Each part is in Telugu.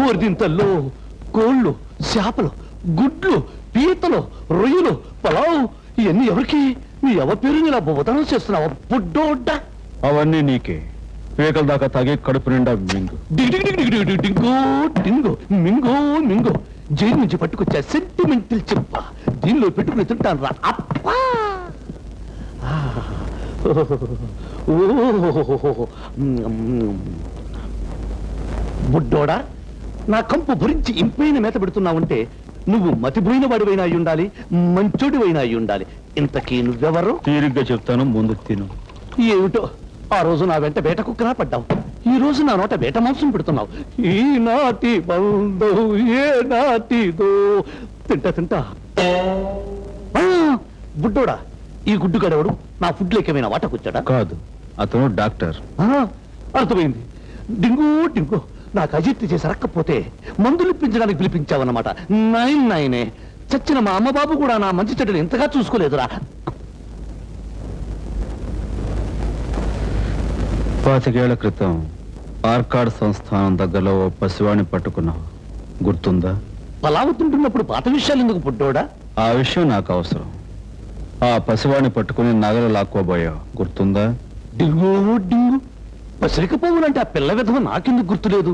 బోర్దింతల్లో కోళ్ళు, చేపలు, గుడ్లు, పీతలు, రొయ్యలు, పలావ్ ఇవన్నీ ఎవరికి? నీ ఎవరి పేరు ఇలా బోధనం చేస్తున్నావా బుడ్డోడ్డ? అవన్నీ నీకే. పేకల దాకా తాగి కడుపు నిండా మింగు. డింగో డింగో మింగో మింగో. జైలు నుంచి పట్టుకొచ్చా సెంటిమెంటల్ చెప్ప. దీనిలో పెట్టుకుని తింటాను రా. అప్పా బుడ్డోడా, నా కంపు భరించి ఇంపైన మేత పెడుతున్నావంటే నువ్వు మతిపోయిన వాడివైనా అయి ఉండాలి, మంచోడివైనా అయి ఉండాలి. ఇంతకీ నువ్వెవరు? తీరిగ్గా చెప్తాను, ముందు తిను. ఏమిటో ఆ రోజు నా వెంట వేట కుక్కరా పడ్డావు, ఈ రోజు నా నోట వేట మాంసం పెడుతున్నావు. ఈ నాటి బంధు ఏ నాటిదో. తింటా తింటా. బుడ్డోడా, ఈ గుడ్డు గడవడు నా ఫుడ్ లేకమైనా వాటకొచ్చాడా? కాదు, అతను డాక్టర్. అర్థమైంది. డింగు డింగు, నాకు అజీర్తి చేసి రక్కపోతే మందులు ఇప్పించడానికి పిలిపించావన్నమాట. 9 చచ్చిన మా అమ్మ బాబు కూడా నా మంచి చెడ్డలు ఎంతగా చూసుకోలేదురా. 25 ఏళ్ల క్రితం ఆర్కాడ్ సంస్థానం దగ్గరలో ఓ పసివాణ్ణి పట్టుకున్నావు, గుర్తుందా? పలావుతుంటున్నప్పుడు పాత విషయాలు ఎందుకు పుట్టోడా? ఆ విషయం నాకు అవసరం. ఆ పసివాణ్ణి పట్టుకుని నగలు లాక్కోబోయావు, గుర్తుందా? డింగు డింగు, పసిరిక పువ్వులంటే ఆ పిల్ల విధవ నాకెందుకు గుర్తులేదు?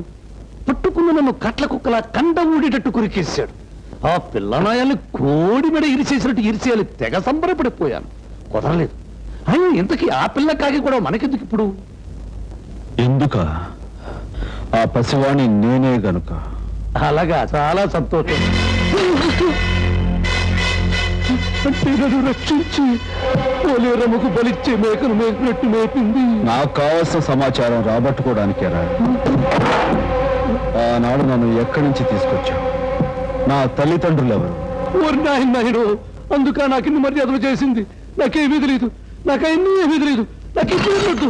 పట్టుకున్న నన్ను కట్ల కుక్కలా కండ ఊడేటట్టు కురికేశాడు. ఆ పిల్లనాయాల్ని కోడి మెడ ఇరిచేసినట్టు ఇరిచేయాలి తెగ సంబరపడిపోయాను. కుదరలేదు. అయినా ఇంతకీ ఆ పిల్ల కాగి కూడా మనకెందుకు ఇప్పుడు? ఎందుక? ఆ పసివాణ్ణి నేనే గనుక. అలాగా, చాలా సంతోషం. అంటే నన్ను రక్షించి పోలేరమ్మకు బలిచ్చే మేకను మేకినట్టు మేపింది. నాకు కావలసిన సమాచారం రాబట్టుకోవడానికేరా. ఆనాడు నన్ను ఎక్కడి నుంచి తీసుకొచ్చావు? నా తల్లిదండ్రులు ఎవరు? ఓరి నాయనాయుడు, అందుక నాకిన్ని మర్యాదలు చేసింది. నాకేమీ తెలియదు, నాకన్నీ ఏమీ తెలియదు. నాకు ఇప్పుడు వద్దు,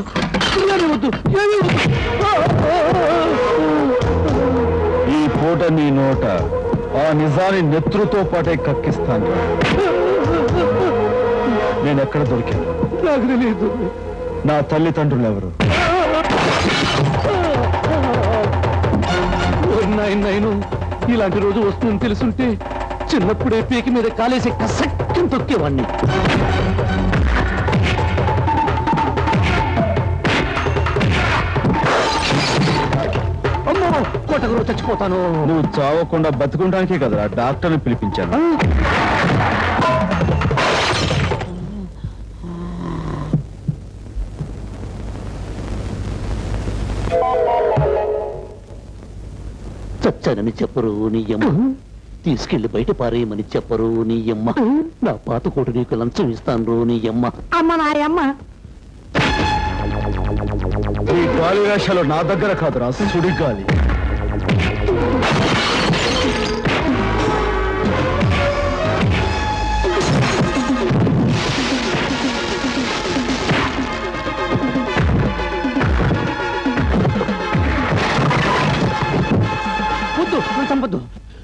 పిల్లనే వద్దు, ఏమీ వద్దు. ఈ పూట నీ నోట ఆ నిజాన్ని నెత్రుతో పాటే కక్కిస్తాను. నేను ఎక్కడ దొరికాను? నాకు తెలియదు. నా తల్లిదండ్రులు ఎవరు? నాయను, ఇలాంటి రోజు వస్తుందని తెలుసుంటే చిన్నప్పుడే పీకి మీద కాలేసి కసక్కని తొక్కేవాణ్ణి. అమ్మో, కోటగురు చచ్చిపోతాను. నువ్వు చావకుండా బతుకుంటానికే కదరా డాక్టర్ని పిలిపించాను. చచ్చానని చెప్పరు నీ అమ్మ, తీసుకెళ్లి బయట పారేయమని చెప్పరు నీ అమ్మ. నా పాత కోటు నీకు లంచం ఇస్తాను నీ అమ్మ. అమ్మ నారి అమ్మ. ఈ గాలి వేషాలు నా దగ్గర కాదురా, సుడి గాలి. చంపద్దు,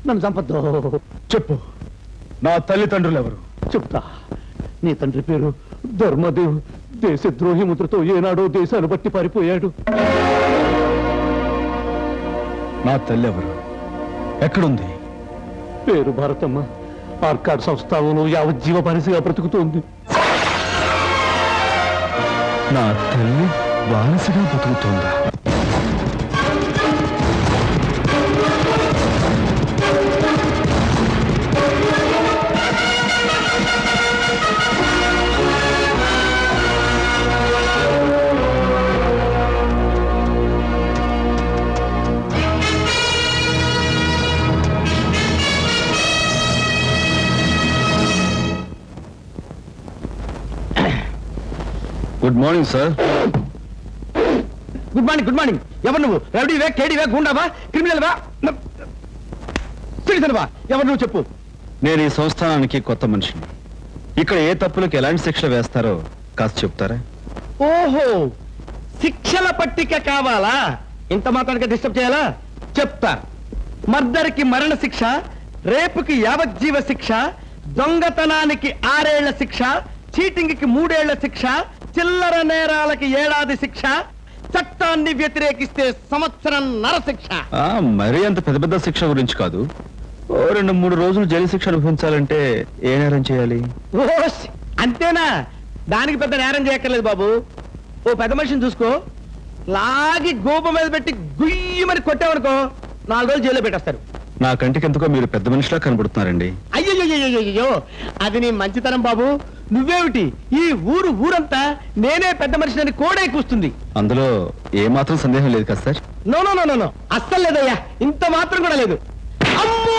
నన్ను చంపద్దు. చెప్పు, నా తల్లిదండ్రులు ఎవరు? చెప్తా. నీ తండ్రి పేరు ధర్మదేవ్. దేశద్రోహి ముద్రతో ఏనాడో దేశాలు బట్టి పారిపోయాడు. నా తల్లి ఎవరు? ఎక్కడుంది? పేరు భారతమ్మ. ఆర్కాడ్ సంస్థానంలో యావజ్జీవ బానిసగా బ్రతుకుతోంది. నా తల్లి బానిసగా బ్రతుకుతోందా? Good morning sir. Good morning. Good morning. ఎవరు నువ్వు? రౌడీవే, కేడీవే, గుండావా, క్రిమినల్వా, సిటిజన్వా? ఎవరు నువ్వు చెప్పు. నేను ఈ సంస్థానానికి కొత్త మనిషిని. ఇక్కడ ఏ తప్పులకు ఎలాంటి శిక్ష వేస్తారో కాస్త చెప్తారా? ఓహో, శిక్షల పట్టిక కావాలా? ఇంత మాత్రానికి డిస్టర్బ్ చేయాలా? చెప్తా. మర్డర్కి మరణ శిక్ష, రేపుకి యావజ్జీవ శిక్ష, దొంగతనానికి 6 ఏళ్ల శిక్ష, చీటింగ్కి 3 ఏళ్ల శిక్ష, చిల్లర నేరాలకి 7 శిక్ష, చట్టాన్ని వ్యతిరేకిస్తే సంవత్సరం నరశిక్ష. మరీ అంత పెద్ద పెద్ద శిక్ష గురించి కాదు. ఓ 2-3 రోజులు జైలు శిక్ష అనుభవించాలంటే ఏ నేరం చేయాలి? ఓస్, అంతేనా? దానికి పెద్ద నేరం చేయక్కర్లేదు బాబు. ఓ పెద్ద మనిషిని చూసుకో, లాగి గోప మీద పెట్టి గుయ్యమని కొట్టామనుకో 4 రోజులు జైల్లో పెట్టేస్తారు. నా కంటికి ఎందుకో మీరు పెద్ద మనిషిలా కనబడుతున్నారండి. అయ్యో, అది నీ మంచితనం బాబు. నువ్వేమిటి, ఈ ఊరంతా నేనే పెద్ద మనిషిని కోడే కూస్తుంది. అందులో ఏ మాత్రం సందేహం లేదు కదా సార్? నో, అస్సలు లేదయ్యా, ఇంత మాత్రం కూడా లేదు. అమ్మో!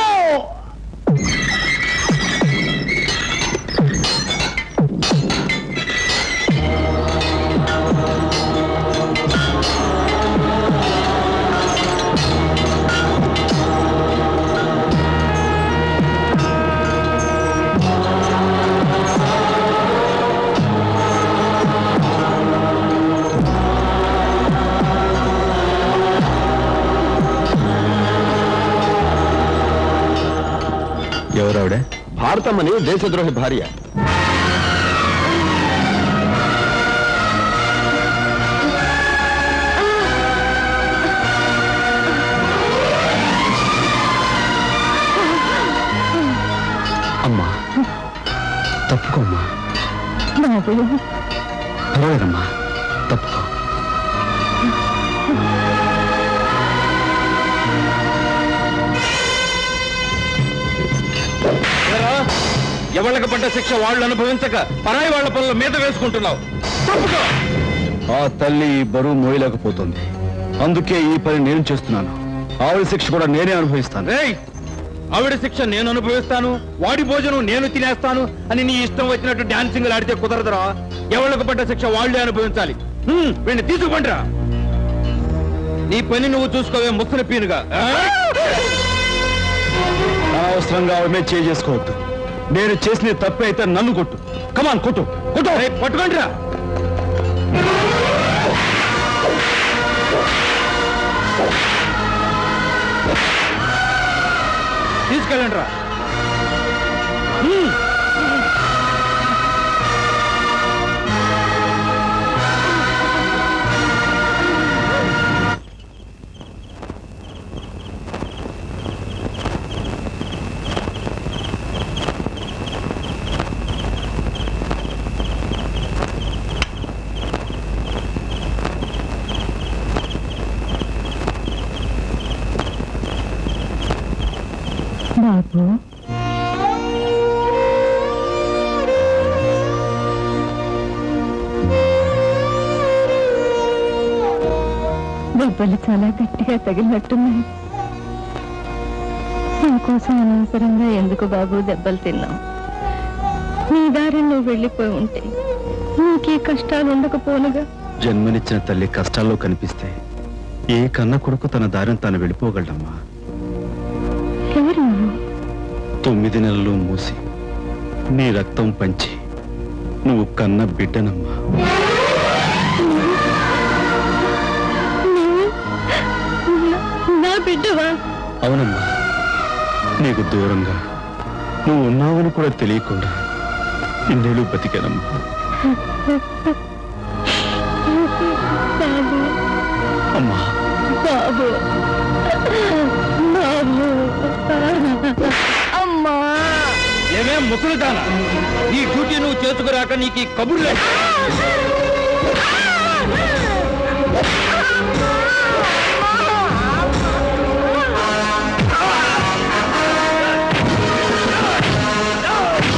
ఎవరావిడ? భారతమ్మని దేశద్రోహి భార్య. అమ్మా తప్పుకోమ్మా. పర్వాలేదమ్మా, తప్పుకో. ఎవళ్ళకి పడ్డ శిక్ష వాళ్ళు అనుభవించక పరాయి వాళ్ళ పనుల మీద వేసుకుంటున్నావు. ఆ తల్లి ఈ బరువు మోయలేకపోతుంది, అందుకే ఈ పని నేను చేస్తున్నాను. ఆవిడ శిక్ష కూడా నేనే అనుభవిస్తాను. ఆవిడ శిక్ష నేను అనుభవిస్తాను, వాడి భోజనం నేను తినేస్తాను అని నీ ఇష్టం వచ్చినట్టు డాన్సింగ్ ఆడితే కుదరదురా. ఎవళ్ళకు పడ్డ శిక్ష వాళ్లే అనుభవించాలి. వీడిని తీసుకుంటరా. నీ పని నువ్వు చూసుకోవే ముసలి పీనుగా. అనవసరంగా ఆవిడ మీద చేసుకోవద్దు. నేను చేసిన తప్పే అయితే నన్ను కొట్టు. కమాన్, కొట్టు. పట్టుకుంటరా. తీసుకెళ్ళండి రా. బాబు, దెబ్బలు చాలా గట్టిగా తగిలినట్టున్నాయి. నా కోసం అనవసరంగా ఎందుకు బాబు దెబ్బలు తిన్నావు? నీ దారి నువ్వు వెళ్ళిపోయి ఉంటే నీకే కష్టాలు ఉండకపోనుగా. జన్మనిచ్చిన తల్లి కష్టాల్లో కనిపిస్తే ఏ కన్న కొడుకు తన దారిని తాను వెళ్ళిపోగలడమ్మా. ఎవరు నువ్వు? 9 నెలలు మూసి నీ రక్తం పంచి నువ్వు కన్న బిడ్డనమ్మా. నా బిడ్డవా? అవునమ్మా, నీకు దూరంగా నువ్వు ఉన్నావని కూడా తెలియకుండా ఇన్నేళ్ళు బతికానమ్మా. బాబు, అమ్మా, బాబు, బాబు, అమ్మా. ఏమేం ముసలిదానా, నీ డ్యూటీ నువ్వు చేసుకురాక నీకు ఈ కబుర్లే.